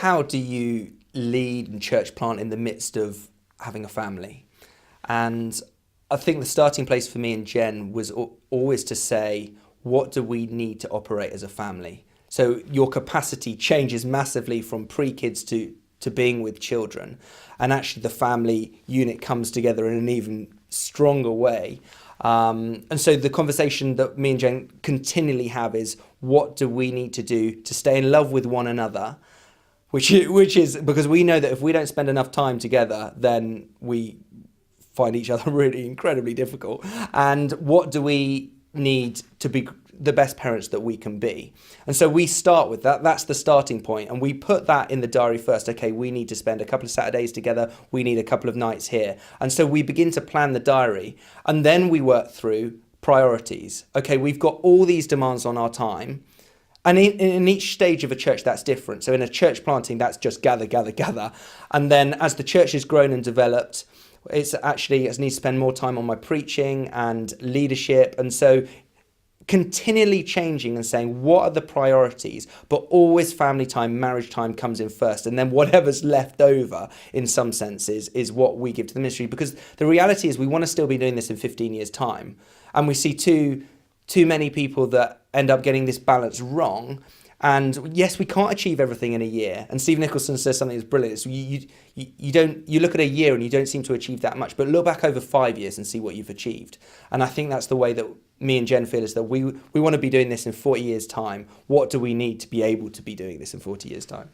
how do you lead and church plant in the midst of having a family? And I think the starting place for me and Jen was always to say, what do we need to operate as a family? So your capacity changes massively from pre-kids to being with children. And actually the family unit comes together in an even stronger way. And so the conversation that me and Jen continually have is, what do we need to do to stay in love with one another? Which is because we know that if we don't spend enough time together, then we find each other really incredibly difficult. And what do we need to be the best parents that we can be? And so we start with that. That's the starting point. And we put that in the diary first. Okay, we need to spend a couple of Saturdays together. We need a couple of nights here. And so we begin to plan the diary. And then we work through priorities. Okay, we've got all these demands on our time. And in each stage of a church, that's different. So in a church planting, that's just gather, gather, gather. And then as the church has grown and developed, it's actually, I need to spend more time on my preaching and leadership. And so continually changing and saying, what are the priorities? But always family time, marriage time comes in first. And then whatever's left over, in some senses, is what we give to the ministry. Because the reality is we want to still be doing this in 15 years' time. And we see too many people that end up getting this balance wrong. And yes, we can't achieve everything in a year. And Steve Nicholson says something that's brilliant. So you look at a year and you don't seem to achieve that much, but look back over 5 years and see what you've achieved. And I think that's the way that me and Jen feel, is that we want to be doing this in 40 years' time. What do we need to be able to be doing this in 40 years' time?